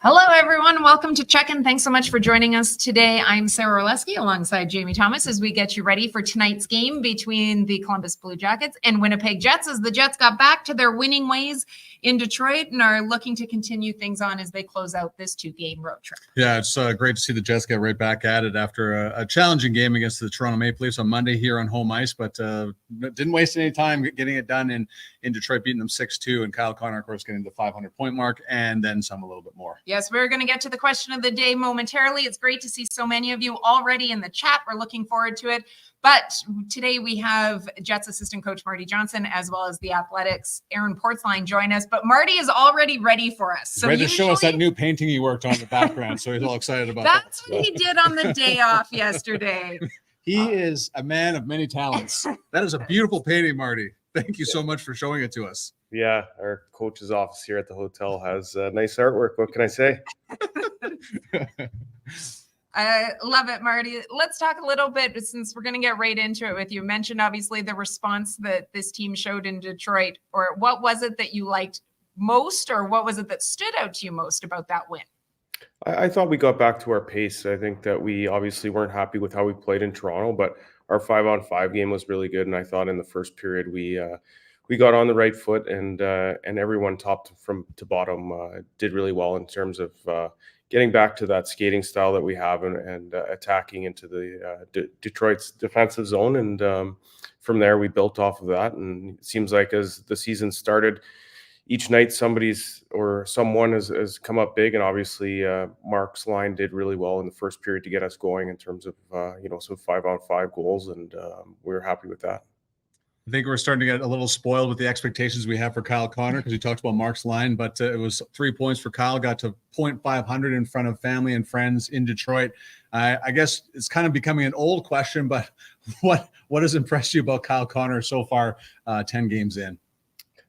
Hello, everyone. Welcome to Check-In. Thanks so much for joining us today. I'm Sara Orlesky alongside Jaime Thomas as we get you ready for tonight's game between the Columbus Blue Jackets and Winnipeg Jets, as the Jets got back to their winning ways in Detroit and are looking to continue things on as they close out this two-game road trip. Yeah, it's great to see the Jets get right back at it after a challenging game against the Toronto Maple Leafs on Monday here on home ice, but didn't waste any time getting it done in Detroit, beating them 6-2, and Kyle Connor, of course, getting the 500-point mark and then some a little bit more. Yes, we're going to get to the question of the day momentarily. It's great to see so many of you already in the chat. We're looking forward to it. But today we have Jets assistant coach Marty Johnston, as well as the Athletics' Aaron Portzline join us. But Marty is already ready for us. So ready to show us that new painting he worked on in the background. So he's all excited about that. That's what he did on the day off yesterday. He is a man of many talents. That is a beautiful painting, Marty. Thank you so much for showing it to us. Yeah, our coach's office here at the hotel has nice artwork. What can I say? I love it, Marty. Let's talk a little bit, since we're going to get right into it with you. You mentioned, obviously, the response that this team showed in Detroit. Or what was it that you liked most, or what was it that stood out to you most about that win? I thought we got back to our pace. I think that we obviously weren't happy with how we played in Toronto, but our 5-on-5 game was really good. And I thought in the first period we got on the right foot, and everyone top to bottom did really well in terms of getting back to that skating style that we have and attacking into the Detroit's defensive zone. And from there, we built off of that. And it seems like as the season started, each night someone has come up big. And obviously, Mark's line did really well in the first period to get us going in terms of some 5-on-5 goals, and we were happy with that. I think we're starting to get a little spoiled with the expectations we have for Kyle Connor, because we talked about Mark's line, but it was 3 points for Kyle, got to .500 in front of family and friends in Detroit. I guess it's kind of becoming an old question, but what has impressed you about Kyle Connor so far 10 games in?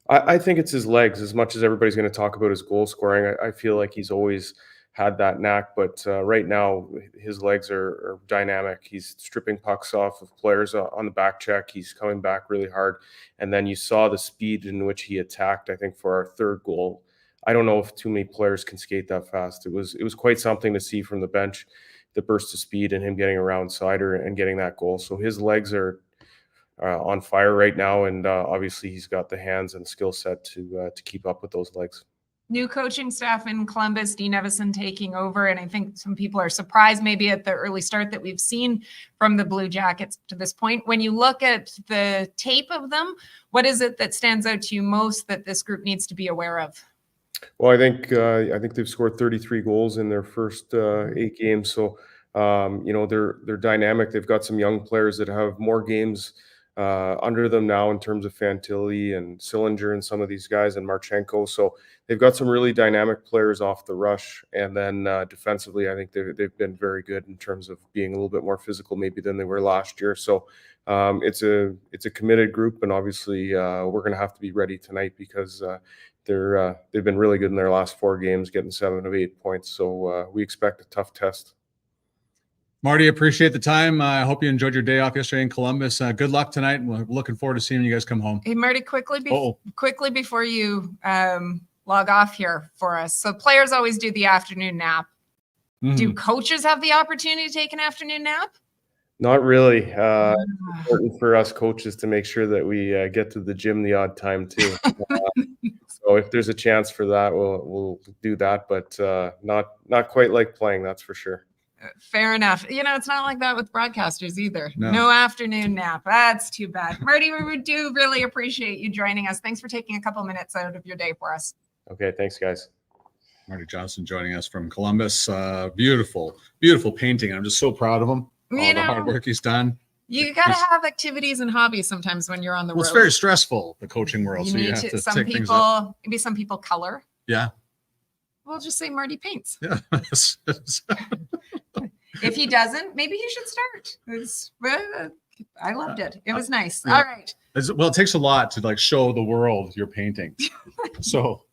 I think it's his legs. As much as everybody's going to talk about his goal scoring, I feel like he's always had that knack, but right now his legs are dynamic. He's stripping pucks off of players on the back check. He's coming back really hard. And then you saw the speed in which he attacked, I think, for our third goal. I don't know if too many players can skate that fast. It was quite something to see from the bench, the burst of speed and him getting around Seider and getting that goal. So his legs are on fire right now, and obviously he's got the hands and skill set to keep up with those legs. New coaching staff in Columbus, Dean Evison taking over. And I think some people are surprised maybe at the early start that we've seen from the Blue Jackets to this point. When you look at the tape of them, what is it that stands out to you most that this group needs to be aware of? Well, I think they've scored 33 goals in their first 8 games. So, they're dynamic. They've got some young players that have more games under them now in terms of Fantilli and Sillinger and some of these guys, and Marchenko. So they've got some really dynamic players off the rush. And then defensively, I think they've been very good in terms of being a little bit more physical maybe than they were last year. So it's a committed group, and obviously we're going to have to be ready tonight because they've been really good in their last 4 games, getting 7 of 8 points. So we expect a tough test. Marty, appreciate the time. I hope you enjoyed your day off yesterday in Columbus. Good luck tonight. We're looking forward to seeing you guys come home. Hey, Marty, quickly before you log off here for us. So players always do the afternoon nap. Mm-hmm. Do coaches have the opportunity to take an afternoon nap? Not really. It's important for us coaches to make sure that we get to the gym the odd time too. So if there's a chance for that, we'll do that, but not quite like playing, that's for sure. Fair enough. It's not like that with broadcasters either. No afternoon nap. That's too bad. Marty, we do really appreciate you joining us. Thanks for taking a couple minutes out of your day for us. Okay, thanks, guys. Marty Johnston joining us from Columbus. Beautiful, beautiful painting. I'm just so proud of him. All the hard work he's done. You got to have activities and hobbies sometimes when you're on the road. It's very stressful, the coaching world. You have to some people, maybe some people color. Yeah. We'll just say Marty paints. Yeah. If he doesn't, maybe he should start. I loved it. It was nice. Yeah. All right. Well, it takes a lot to show the world your painting. So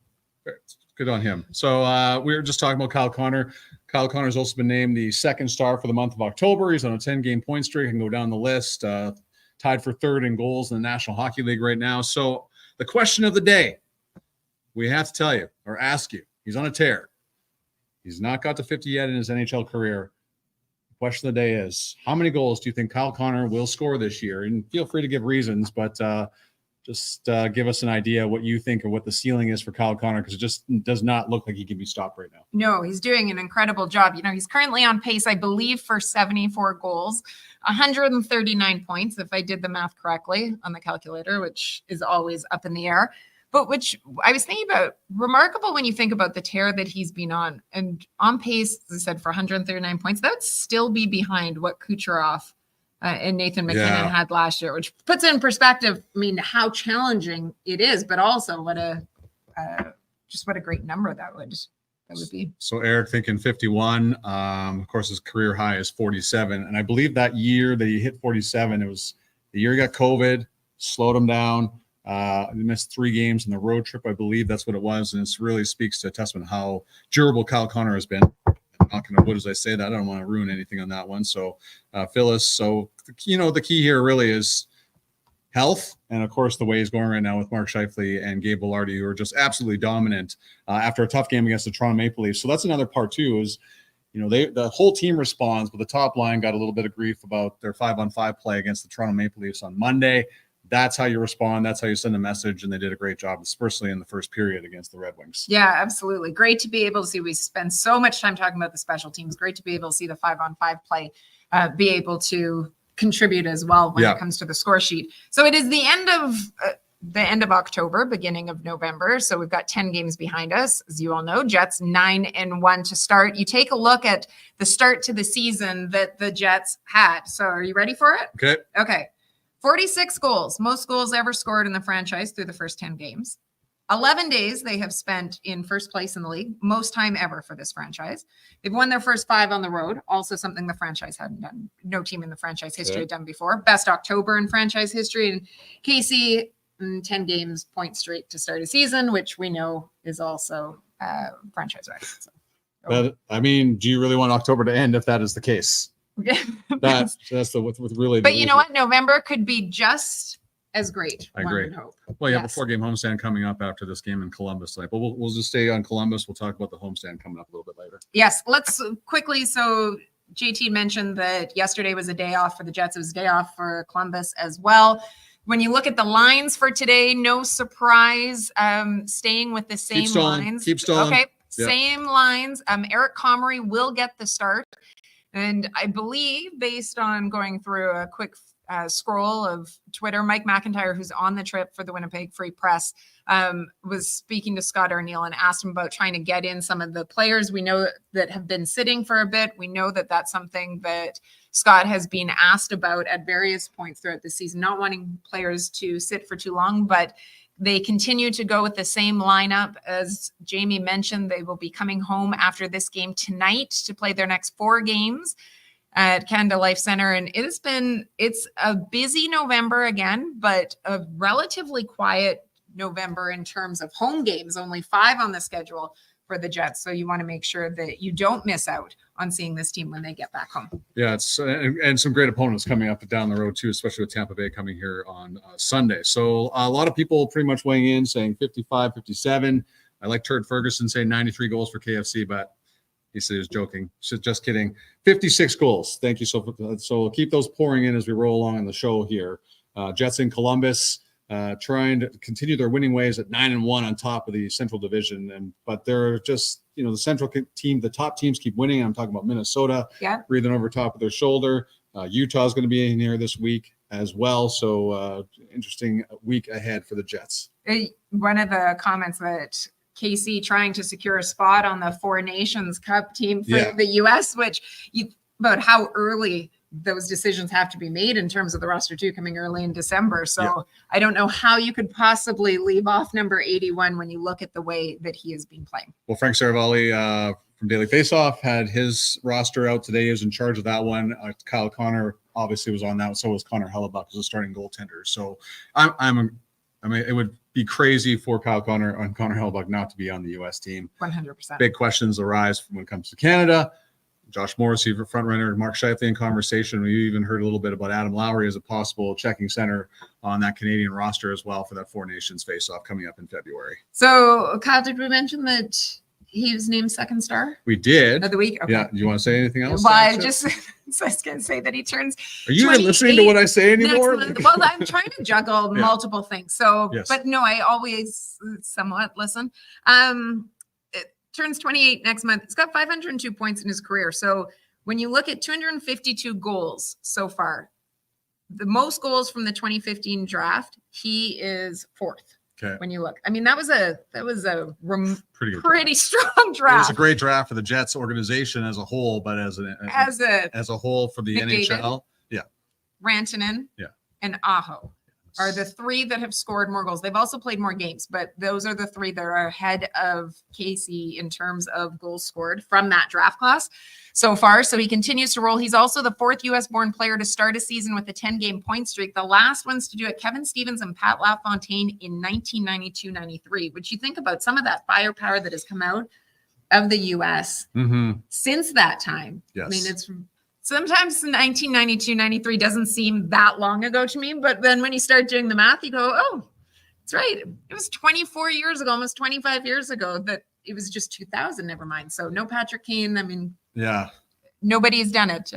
good on him. So we were just talking about Kyle Connor. Kyle Connor's also been named the second star for the month of October. He's on a 10-game point streak. I can go down the list. Tied for third in goals in the National Hockey League right now. So the question of the day, we have to tell you or ask you, he's on a tear. He's not got to 50 yet in his NHL career. The question of the day is, how many goals do you think Kyle Connor will score this year? And feel free to give reasons, but just give us an idea what you think of what the ceiling is for Kyle Connor, because it just does not look like he can be stopped right now. No, he's doing an incredible job. You know, he's currently on pace, I believe, for 74 goals, 139 points, if I did the math correctly on the calculator, which is always up in the air. But which I was thinking about, remarkable when you think about the tear that he's been on. And on pace, as I said, for 139 points, that would still be behind what Kucherov and Nathan McKinnon had last year, which puts it in perspective, I mean, how challenging it is, but also what a great number that would be. So Eric thinking 51. Of course, his career high is 47. And I believe that year that he hit 47, it was the year he got COVID, slowed him down. He missed 3 games in the road trip, I believe that's what it was. And it really speaks to a testament how durable Kyle Connor has been. I'm not going to, what as I say that? I don't want to ruin anything on that one. So, Phyllis, so, you know, the key here really is health. And of course, the way he's going right now with Mark Scheifele and Gabe Vilardi, who are just absolutely dominant after a tough game against the Toronto Maple Leafs. So that's another part too, is, you know, the whole team responds, but the top line got a little bit of grief about their 5-on-5 play against the Toronto Maple Leafs on Monday. That's how you respond. That's how you send a message. And they did a great job, especially in the first period against the Red Wings. Yeah, absolutely. Great to be able to see. We spend so much time talking about the special teams. Great to be able to see the 5-on-5 play be able to contribute as well when it comes to the score sheet. So it is the end of October, beginning of November. So we've got 10 games behind us. As you all know, Jets 9-1 to start. You take a look at the start to the season that the Jets had. So are you ready for it? Okay. 46 goals, most goals ever scored in the franchise through the first 10 games. 11 days they have spent in first place in the league, most time ever for this franchise. They've won their first 5 on the road, also something the franchise hadn't done. No team in the franchise history had done before. Best October in franchise history. And Casey, 10 games, point straight to start a season, which we know is also franchise record. So. But, I mean, do you really want October to end if that is the case? That's the with really. But you know what? November could be just as great. I agree. Hope. Well, you have a 4-game homestand coming up after this game in Columbus tonight, but we'll just stay on Columbus. We'll talk about the homestand coming up a little bit later. Yes, let's quickly. So JT mentioned that yesterday was a day off for the Jets. It was a day off for Columbus as well. When you look at the lines for today, no surprise. Staying with the same lines. Keep stalling. Okay, same lines. Eric Comrie will get the start. And I believe, based on going through a quick scroll of Twitter, Mike McIntyre, who's on the trip for the Winnipeg Free Press, was speaking to Scott Arniel and asked him about trying to get in some of the players we know that have been sitting for a bit. We know that that's something that Scott has been asked about at various points throughout the season, not wanting players to sit for too long, but they continue to go with the same lineup. As Jamie mentioned, they will be coming home after this game tonight to play their next 4 games at Canada Life Center. And it's a busy November again, but a relatively quiet November in terms of home games, only 5 on the schedule for the Jets. So you want to make sure that you don't miss out on seeing this team when they get back home. Yeah, it's and some great opponents coming up and down the road too, especially with Tampa Bay coming here on Sunday. So a lot of people pretty much weighing in saying 55, 57. I like Turd Ferguson saying 93 goals for KFC, but he said he was joking. Just kidding. 56 goals. Thank you. So keep those pouring in as we roll along in the show here. Jets in Columbus. Trying to continue their winning ways at 9-1 on top of the Central Division, but they're just, you know, the Central team, the top teams keep winning. I'm talking about Minnesota, breathing over top of their shoulder. Utah is going to be in here this week as well. So interesting week ahead for the Jets. One of the comments that Casey trying to secure a spot on the 4 Nations Cup team for the U.S., about how early those decisions have to be made in terms of the roster too, coming early in December. So I don't know how you could possibly leave off number 81 when you look at the way that he has been playing. Well, Frank Saravalli from Daily Faceoff had his roster out today. He was in charge of that one. Kyle Connor obviously was on that. So was Connor Hellebuck as a starting goaltender. So I mean, it would be crazy for Kyle Connor and Connor Hellebuck not to be on the U.S. team. 100%. Big questions arise when it comes to Canada. Josh Morrissey, front runner, Mark Scheifele in conversation. We even heard a little bit about Adam Lowry as a possible checking center on that Canadian roster as well for that 4 Nations face-off coming up in February. So, Kyle, did we mention that he was named second star We did. of the week. Okay. Yeah. Do you want to say anything else? Well, I Sasha? just I was going to say that he turns. Are you even listening to what I say next anymore? month. Well, I'm trying to juggle Yeah. multiple things. So, Yes. but no, I always somewhat listen. It turns 28 next month. He's got 502 points in his career. So when you look at 252 goals so far, the most goals from the 2015 draft, he is fourth. Okay. When you look, I mean, that was a Pretty good. pretty strong It was draft a great draft for the Jets organization as a whole, but as a whole for the McDavid. NHL. Yeah. Rantanen, Yeah. and Aho are the three that have scored more goals. They've also played more games, but those are the three that are ahead of Casey in terms of goals scored from that draft class so far. So he continues to roll. He's also the fourth U.S.-born player to start a season with a 10-game point streak. The last ones to do it, Kevin Stevens and Pat LaFontaine in 1992-93. Which you think about some of that firepower that has come out of the U.S. Since that time. Yes. I mean, it's sometimes 1992-93 doesn't seem that long ago to me, but then when you start doing the math, you go, oh, that's right. It was 24 years ago, almost 25 years ago that it was just 2000, never mind. So no Patrick Kane. I mean, Yeah. nobody's done it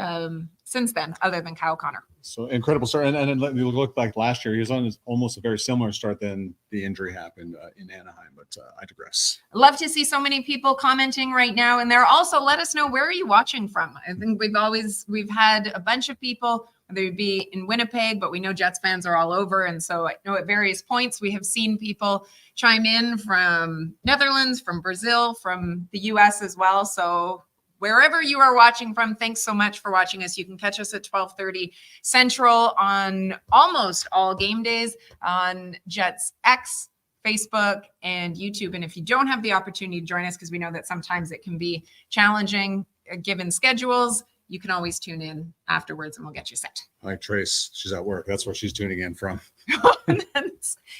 since then other than Kyle Connor. So incredible start. And you look like last year, he was on almost a very similar start than the injury happened in Anaheim, but I digress. Love to see so many people commenting right now. And they're also, let us know, where are you watching from? I think we've had a bunch of people, whether it be in Winnipeg, but we know Jets fans are all over. And so I know at various points, we have seen people chime in from Netherlands, from Brazil, from the US as well. So wherever you are watching from, thanks so much for watching us. You can catch us at 12:30 Central on almost all game days on Jets X, Facebook, and YouTube. And if you don't have the opportunity to join us, because we know that sometimes it can be challenging given schedules, you can always tune in afterwards and we'll get you set. Like Trace, she's at work. That's where she's tuning in from.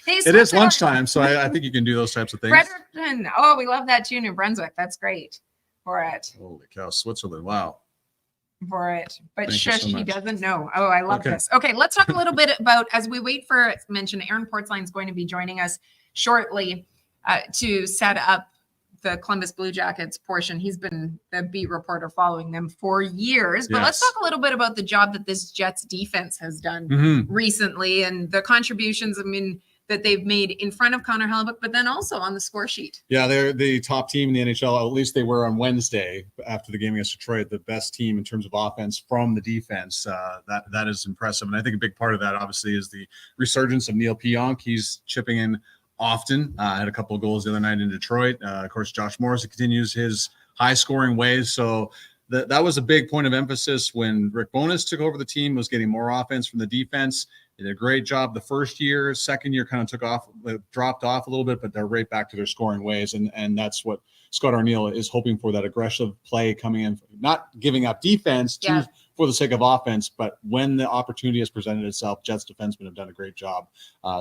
Hey, It is lunchtime, so I think you can do those types of things. Fredericton. Oh, we love that too, New Brunswick. That's great. For it. Holy cow, Switzerland. Wow. For it. But Thank you shush, so he much. doesn't know. Oh, I love Okay. this. Okay, let's talk a little bit about, as we wait for, as mentioned, Aaron Portzline is going to be joining us shortly to set up the Columbus Blue Jackets portion. He's been the beat reporter following them for years. But let's Yes. talk a little bit about the job that this Jets defense has done recently and the contributions, I mean, that they've made in front of Connor Hellebuck, but then also on the score sheet. Yeah, they're the top team in the NHL. At least they were on Wednesday after the game against Detroit, the best team in terms of offense from the defense. That is impressive. And I think a big part of that, obviously, is the resurgence of Neil Pionk. He's chipping in often. Had a couple of goals the other night in Detroit. Of course, Josh Morris continues his high-scoring ways. So that was a big point of emphasis when Rick Bowness took over the team, was getting more offense from the defense. They did a great job the first year. Second year kind of dropped off a little bit, but they're right back to their scoring ways. And that's what Scott Arniel is hoping for, that aggressive play coming in, not giving up defense for the sake of offense, but when the opportunity has presented itself, Jets defensemen have done a great job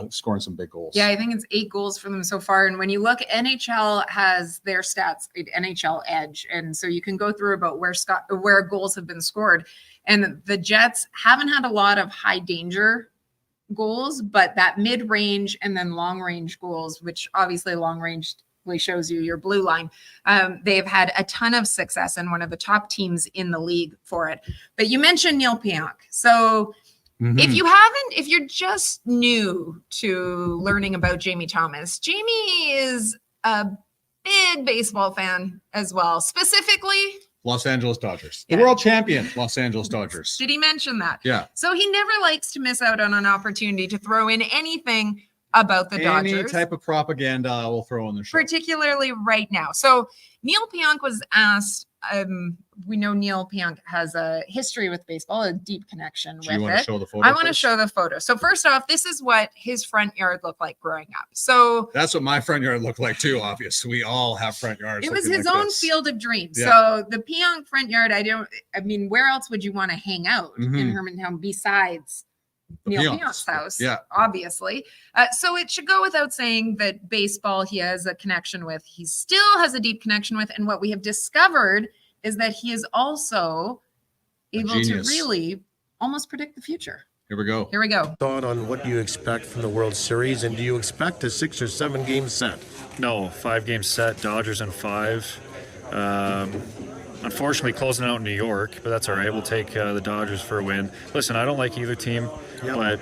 scoring some big goals. Yeah, I think it's 8 goals for them so far. And when you look, NHL has their stats, NHL Edge. And so you can go through about where goals have been scored. And the Jets haven't had a lot of high danger goals, but that mid-range and then long-range goals, which obviously long-range shows you your blue line. They've had a ton of success and one of the top teams in the league for it. But you mentioned Neil Pionk. So if you're just new to learning about Jaime Thomas, Jamie is a big baseball fan as well, specifically Los Angeles Dodgers. Yeah. The world champion Los Angeles Dodgers. Did he mention that? Yeah. So he never likes to miss out on an opportunity to throw in anything about the Dodgers. Any type of propaganda I will throw on the show. Particularly right now. So Neil Pionk was asked, we know Neil Pionk has a history with baseball, a deep connection Do you with want to it. show the photo? I want to first? show the photo. So first off, this is what his front yard looked like growing up. So That's what my front yard looked like too, obviously. We all have front yards. it was looking his like own this. field of dreams. Yeah. So the Pionk front yard, I mean, where else would you want to hang out in Mhm. Hermantown besides The Neil Pionks. Pionk's house? Yeah. Obviously. So it should go without saying that baseball he has a connection with. He still has a deep connection with. And what we have discovered is that he is also able to genius. really almost predict the future. Here we go. Here we go. Thought on what you expect from the World Series, and do you expect a 6 or 7 game set? No, 5 game set, Dodgers in 5. Unfortunately, closing out in New York, but that's all right. We'll take the Dodgers for a win. Listen, I don't like either team, but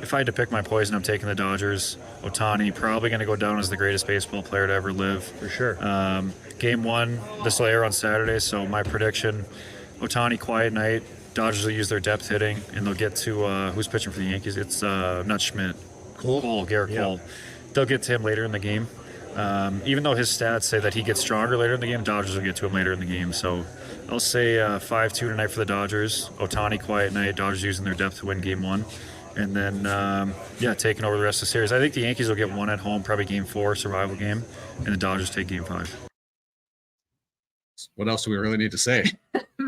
if I had to pick my poison, I'm taking the Dodgers. Ohtani probably going to go down as the greatest baseball player to ever live. For sure. Game 1, this will air on Saturday, so my prediction, Ohtani quiet night. Dodgers will use their depth hitting, and they'll get to who's pitching for the Yankees. It's not Schmidt. Garrett Cole. They'll get to him later in the game. Even though his stats say that he gets stronger later in the game, Dodgers will get to him later in the game. So I'll say 5-2 tonight for the Dodgers. Ohtani quiet night. Dodgers using their depth to win Game 1. And then, taking over the rest of the series. I think the Yankees will get 1 at home, probably Game 4, survival game, and the Dodgers take Game 5. What else do we really need to say?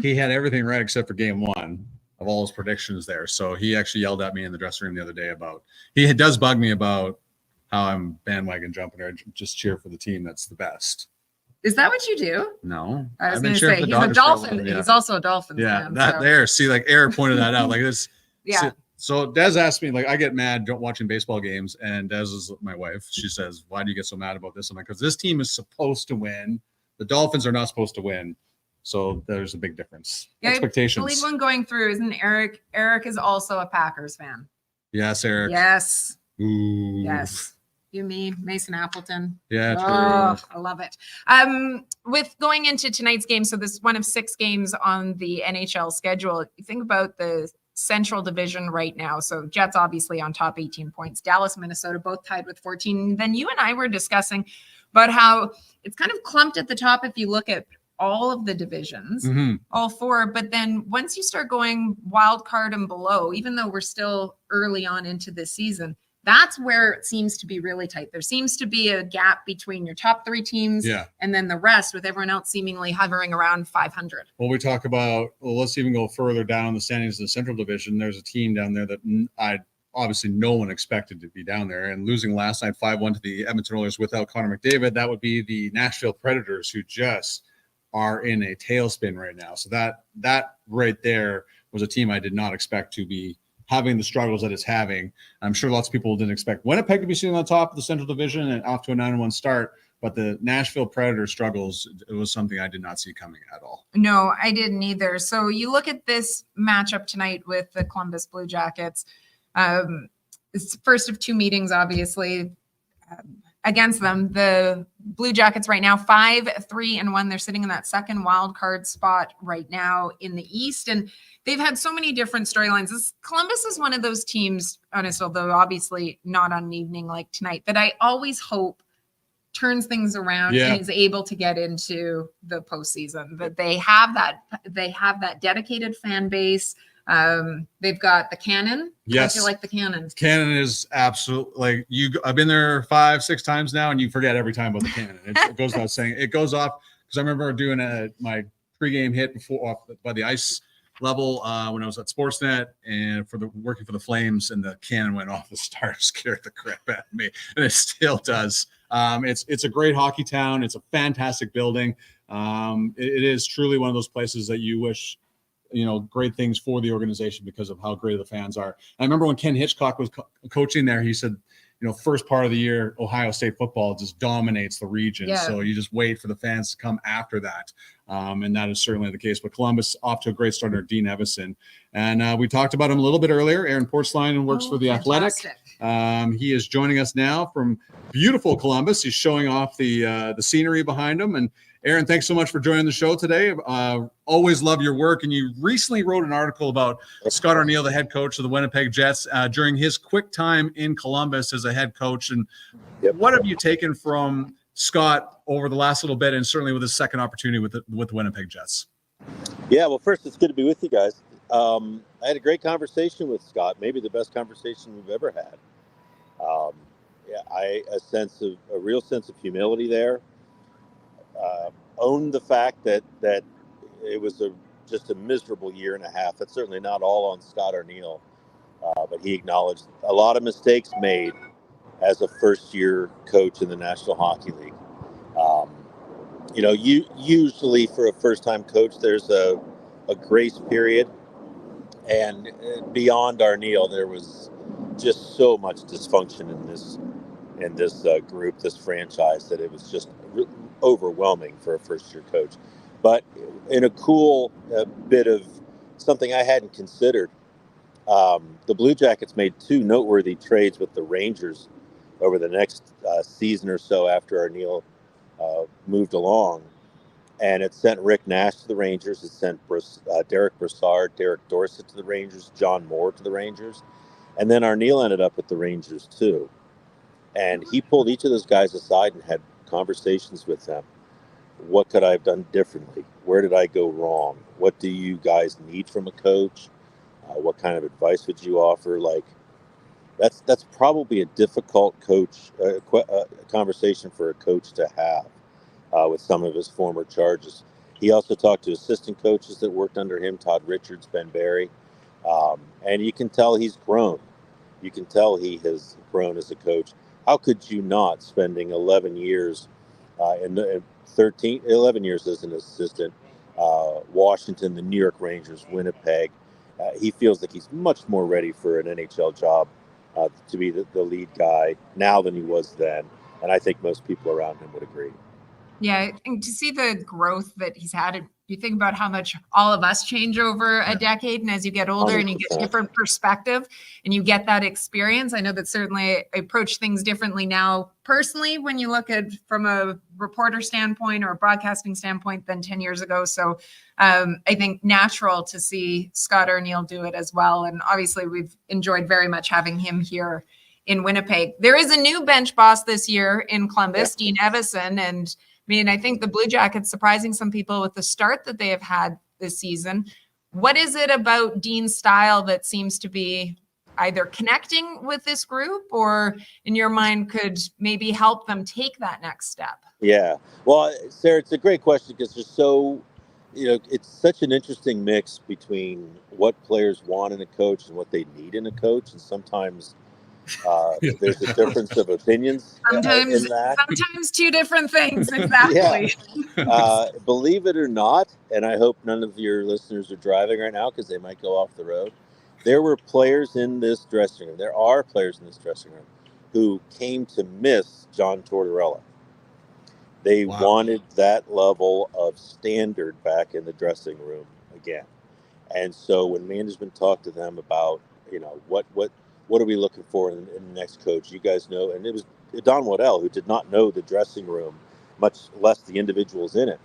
He had everything right except for Game 1 of all his predictions there. So he actually yelled at me in the dressing room the other day about – he does bug me about how I'm bandwagon jumping or just cheer for the team that's the best. Is that what you do? No. I was going to say, he's a Dolphin. He's also a Dolphins fan. That there. See, like Eric pointed that out. Like this. Yeah. So Des asked me, like, I get mad watching baseball games, and Des is my wife. She says, why do you get so mad about this? I'm like, because this team is supposed to win. The Dolphins are not supposed to win. So there's a big difference. Yeah, Expectations. I believe one going through isn't Eric. Eric is also a Packers fan. Yes, Eric. Yes. Ooh. Yes. You, me, Mason Appleton. Yeah, true. Oh, I love it. With going into tonight's game, so this is one of 6 games on the NHL schedule. You think about the Central Division right now. So Jets obviously on top, 18 points. Dallas, Minnesota, both tied with 14. Then you and I were discussing about how it's kind of clumped at the top if you look at all of the divisions, all 4. But then once you start going wild card and below, even though we're still early on into this season, that's where it seems to be really tight. There seems to be a gap between your top 3 teams and then the rest, with everyone else seemingly hovering around 500. Well, we talk about, let's even go further down the standings of the Central Division. There's a team down there that obviously no one expected to be down there, and losing last night 5-1 to the Edmonton Oilers without Connor McDavid. That would be the Nashville Predators, who just are in a tailspin right now. So that right there was a team I did not expect to be having the struggles that it's having. I'm sure lots of people didn't expect Winnipeg to be sitting on top of the Central Division and off to a 9-1 start, but the Nashville Predators struggles, it was something I did not see coming at all. No, I didn't either. So you look at this matchup tonight with the Columbus Blue Jackets. It's the first of 2 meetings, obviously, against them. The Blue Jackets right now 5-3-1. They're sitting in that second wild card spot right now in the East, and they've had so many different storylines. Columbus is one of those teams, honest, although obviously not on an evening like tonight, that I always hope turns things around and is able to get into the postseason. That they have that dedicated fan base. They've got the Cannon. Yes. I feel like the Cannon. Cannon is absolutely I've been there 5-6 times now, and you forget every time about the Cannon. It goes without saying. It goes off because I remember doing my pregame hit before by the ice level when I was at Sportsnet and working for the Flames, and the Cannon went off the start, scared the crap out of me, and it still does. It's a great hockey town. It's a fantastic building. It is truly one of those places that you wish, great things for the organization because of how great the fans are. I remember when Ken Hitchcock was coaching there, he said, first part of the year, Ohio State football just dominates the region. Yeah. So you just wait for the fans to come after that. And that is certainly the case. But Columbus off to a great start under Dean Evison. And we talked about him a little bit earlier. Aaron Portzline works for The Athletic. He is joining us now from beautiful Columbus. He's showing off the scenery behind him. And Aaron, thanks so much for joining the show today. Always love your work. And you recently wrote an article about Scott Arniel, the head coach of the Winnipeg Jets, during his quick time in Columbus as a head coach. And what have you taken from Scott over the last little bit, and certainly with his second opportunity with the Winnipeg Jets? Yeah, well, first, it's good to be with you guys. I had a great conversation with Scott, maybe the best conversation we've ever had. A real sense of humility there. Owned the fact that it was just a miserable year and a half. That's certainly not all on Scott Arniel, but he acknowledged a lot of mistakes made as a first-year coach in the National Hockey League. Usually for a first-time coach, there's a grace period, and beyond Arniel, there was just so much dysfunction in this group, this franchise, that it was just overwhelming for a first-year coach. But in a cool bit of something I hadn't considered, the Blue Jackets made 2 noteworthy trades with the Rangers over the next season or so after Arniel moved along. And it sent Rick Nash to the Rangers. It sent Derek Brassard, Derek Dorsett to the Rangers, John Moore to the Rangers. And then Arniel ended up with the Rangers too. And he pulled each of those guys aside and had conversations with them. What could I have done differently? Where did I go wrong? What do you guys need from a coach? What kind of advice would you offer? Like, that's probably a difficult conversation for a coach to have with some of his former charges. He also talked to assistant coaches that worked under him, Todd Richards, Ben Barry, and you can tell he's grown. You can tell he has grown as a coach. How could you not, spending 11 years 11 years as an assistant, Washington, the New York Rangers, Winnipeg. He feels like he's much more ready for an NHL job to be the lead guy now than he was then. And I think most people around him would agree. Yeah, and to see the growth that he's had, if you think about how much all of us change over a decade, and as you get older 100%. And you get different perspective and you get that experience, I know that certainly I approach things differently now personally when you look at from a reporter standpoint or a broadcasting standpoint than 10 years ago. So I think natural to see Scott Arniel do it as well. And obviously we've enjoyed very much having him here in Winnipeg. There is a new bench boss this year in Columbus, Dean Evason, and I mean, I think the Blue Jackets surprising some people with the start that they have had this season. What is it about Dean's style that seems to be either connecting with this group or in your mind could maybe help them take that next step? Yeah. Well, Sarah, it's a great question because there's it's such an interesting mix between what players want in a coach and what they need in a coach. And sometimes there's a difference of opinions in that. Sometimes 2 different things, exactly. Yeah. Believe it or not, and I hope none of your listeners are driving right now because they might go off the road. There are players in this dressing room who came to miss John Tortorella. They wanted that level of standard back in the dressing room again. And so when management talked to them about, what are we looking for in the next coach? You guys know, and it was Don Waddell who did not know the dressing room, much less the individuals in it.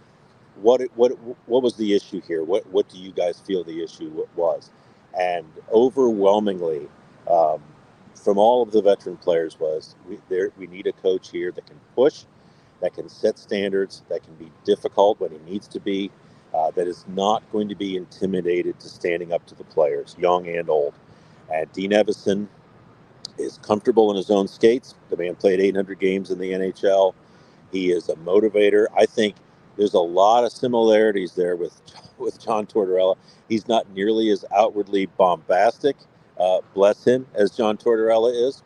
What was the issue here? What do you guys feel the issue was? And overwhelmingly, from all of the veteran players was we need a coach here that can push, that can set standards, that can be difficult when he needs to be, that is not going to be intimidated to standing up to the players, young and old. And Dean Evason is comfortable in his own skates. The man played 800 games in the NHL. He is a motivator. I think there's a lot of similarities there with John Tortorella. He's not nearly as outwardly bombastic, bless him, as John Tortorella is.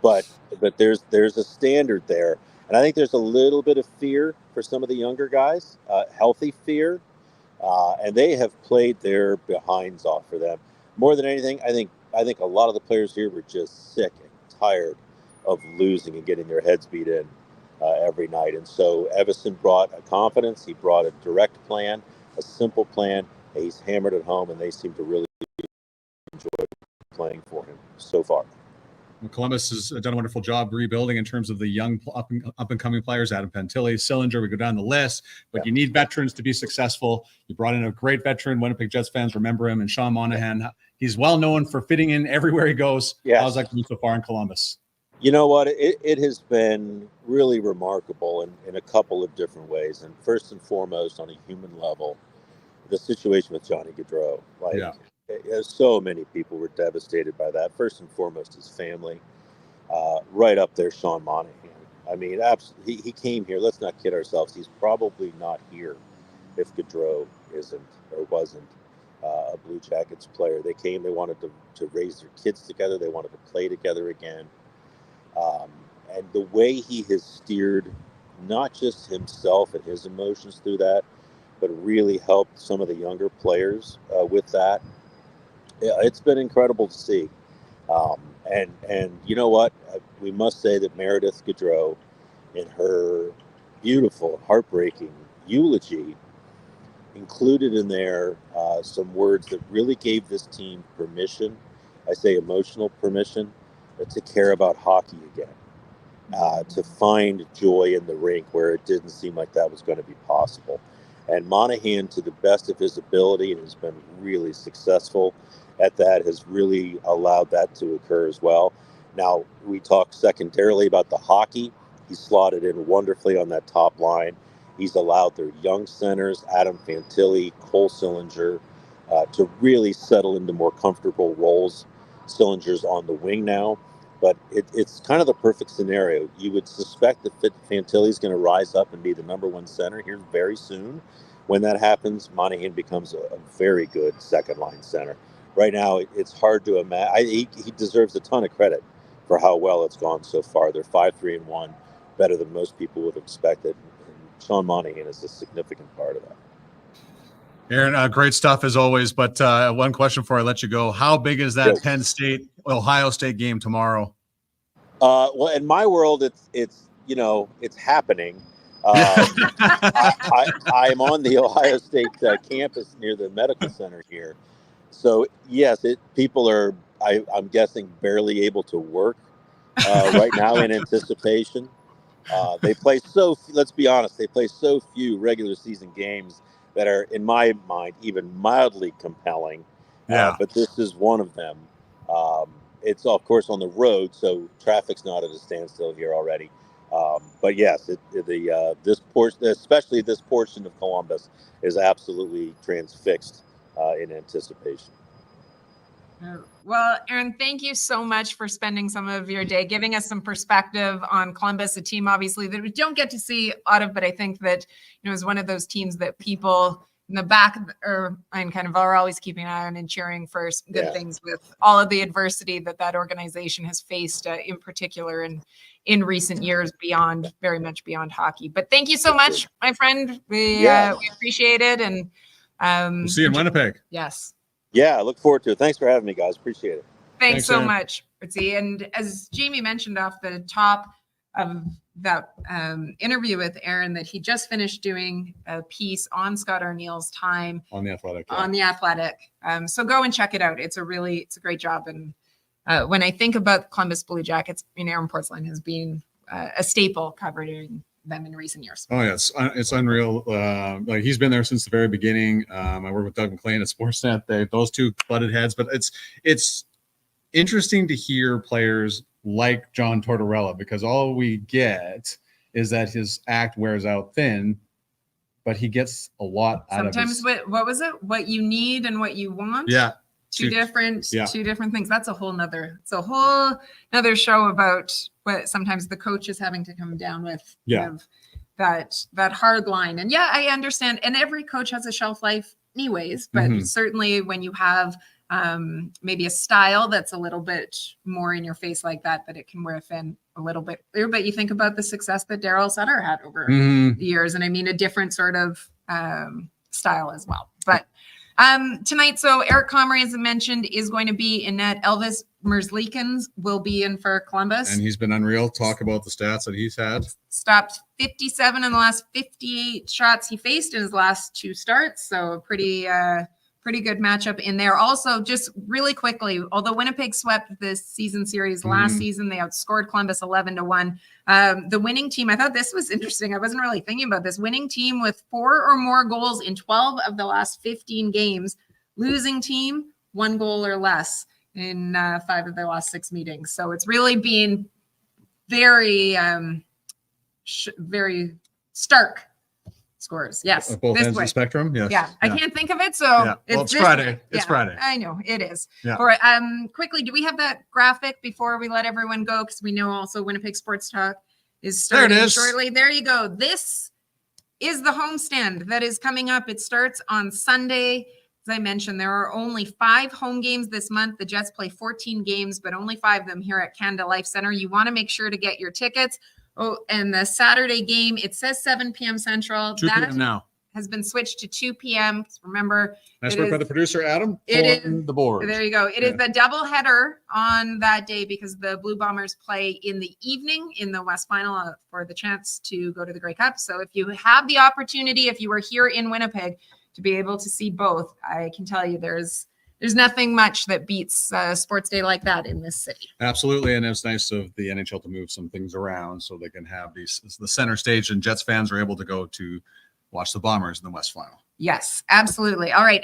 But there's a standard there. And I think there's a little bit of fear for some of the younger guys, healthy fear. And they have played their behinds off for them. More than anything, I think a lot of the players here were just sick and tired of losing and getting their heads beat in every night. And so Evason brought a confidence. He brought a direct plan, a simple plan. He's hammered it home, and they seem to really enjoy playing for him so far. Well, Columbus has done a wonderful job rebuilding in terms of the young up and coming players. Adam Fantilli, Sillinger, we go down the list, but you need veterans to be successful. You brought in a great veteran. Winnipeg Jets fans remember him, and Sean Monahan. He's well known for fitting in everywhere he goes. Yes. How's that going so far in Columbus? You know what? It has been really remarkable in a couple of different ways. And first and foremost, on a human level, the situation with Johnny Gaudreau. So many people were devastated by that. First and foremost, his family. Right up there, Sean Monahan. I mean, he came here. Let's not kid ourselves. He's probably not here if Gaudreau isn't or wasn't a Blue Jackets player. They came. They wanted to raise their kids together. They wanted to play together again. And the way he has steered not just himself and his emotions through that, but really helped some of the younger players with that. It's been incredible to see. And you know what? We must say that Meredith Gaudreau, in her beautiful, heartbreaking eulogy, included in there some words that really gave this team permission, I say emotional permission, to care about hockey again, to find joy in the rink where it didn't seem like that was going to be possible. And Monahan, to the best of his ability, and has been really successful at that, has really allowed that to occur as well. Now, we talk secondarily about the hockey. He's slotted in wonderfully on that top line. He's allowed their young centers, Adam Fantilli, Cole Sillinger, to really settle into more comfortable roles. Sillinger's on the wing now, but it's kind of the perfect scenario. You would suspect that Fantilli's going to rise up and be the number one center here very soon. When that happens, Monahan becomes a very good second line center. Right now, it's hard to imagine. He deserves a ton of credit for how well it's gone so far. They're 5-3-1, better than most people would have expected. And Sean Monahan is a significant part of that. Aaron, great stuff as always. But one question before I let you go: how big is that Penn State Ohio State game tomorrow? Well, in my world, it's happening. I'm on the Ohio State campus near the medical center here, so yes, people are. I'm guessing barely able to work right now in anticipation. They play let's be honest, they play so few regular season games that are, in my mind, even mildly compelling. But this is one of them. It's, of course, on the road, so traffic's not at a standstill here already. But yes, this portion, especially this portion of Columbus, is absolutely transfixed in anticipation. Well, Aaron, thank you so much for spending some of your day giving us some perspective on Columbus, a team obviously that we don't get to see a lot of, but I think that is one of those teams that people in the back and kind of are always keeping an eye on and cheering for good things with all of the adversity that organization has faced, in particular in recent years, very much beyond hockey. But thank you so much, my friend. We appreciate it, and we'll see you in Winnipeg. Yes. Yeah, I look forward to it. Thanks for having me, guys. Appreciate it. Thanks so much, Fritzy. And as Jamie mentioned off the top of that interview with Aaron, that he just finished doing a piece on Scott Arniel's time on the Athletic. So go and check it out. It's a great job. And when I think about the Columbus Blue Jackets, Aaron Portzline has been a staple covering them in recent years. Oh yeah, it's unreal. Like he's been there since the very beginning. I work with Doug McLean at Sportsnet. Those two butted heads, but it's interesting to hear players like John Tortorella, because all we get is that his act wears out thin, but he gets a lot out of it. Sometimes what was it? What you need and what you want? Yeah. Two different things. That's a whole nother show about what sometimes the coach is having to come down with. That hard line. And I understand. And every coach has a shelf life anyways, but certainly when you have maybe a style that's a little bit more in your face like that it can wear thin a little bit. But you think about the success that Daryl Sutter had over the years, and I mean a different sort of style as well. But tonight, so Eric Comrie, as I mentioned, is going to be in net. Elvis Merzlikins will be in for Columbus. And he's been unreal. Talk about the stats that he's had. Stopped 57 in the last 58 shots he faced in his last two starts. So a pretty good matchup in there. Also, just really quickly, although Winnipeg swept this season series last season, they outscored Columbus 11-1. The winning team, I thought this was interesting. I wasn't really thinking about this. Winning team with 4 or more goals in 12 of the last 15 games. Losing team, 1 goal or less in 5 of their last 6 meetings. So it's really been very, very stark scores. Yes. Both ends of the spectrum. Yes. Yeah. I can't think of it. So it's Friday. It's Friday. I know it is. Yeah. All right. Quickly, do we have that graphic before we let everyone go? Because we know also Winnipeg Sports Talk is starting shortly. There you go. This is the homestand that is coming up. It starts on Sunday. As I mentioned, there are only 5 home games this month. The Jets play 14 games, but only 5 of them here at Canada Life Center. You want to make sure to get your tickets. Oh, and the Saturday game, it says 7 p.m. Central. 2 p.m. now. has been switched to 2 p.m. Remember, Nice it work by is- the producer, Adam. it on is- the board. There you go. It is the double header on that day because the Blue Bombers play in the evening in the West Final for the chance to go to the Grey Cup. So if you have the opportunity, if you were here in Winnipeg, to be able to see both, I can tell you there's nothing much that beats a sports day like that in this city. Absolutely, and it's nice of the NHL to move some things around so they can have the center stage, and Jets fans are able to go to watch the Bombers in the West Final. Yes, absolutely. All right.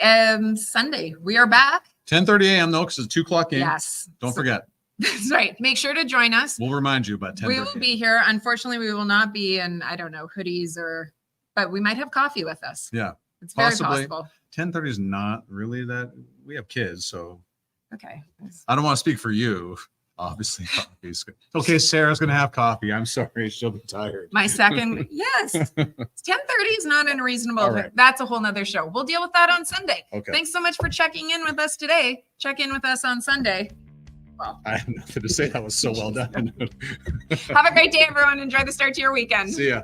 Sunday, we are back. 10:30 a.m. though, because it's a 2:00 game. Yes. Don't forget. That's right. Make sure to join us. We'll remind you about 10:30. We will be here. Unfortunately, we will not be in, I don't know, hoodies but we might have coffee with us. Yeah, It's very possibly. possible. 10:30 is not really that. We have kids, so Okay. I don't want to speak for you. Obviously, coffee's good. Okay, Sarah's gonna have coffee. I'm sorry, she'll be tired. My second, yes. 10:30 is not unreasonable. All right. That's a whole nother show. We'll deal with that on Sunday. Okay. Thanks so much for checking in with us today. Check in with us on Sunday. Well, I have nothing to say. That was so well done. have a great day, everyone. Enjoy the start to your weekend. See ya.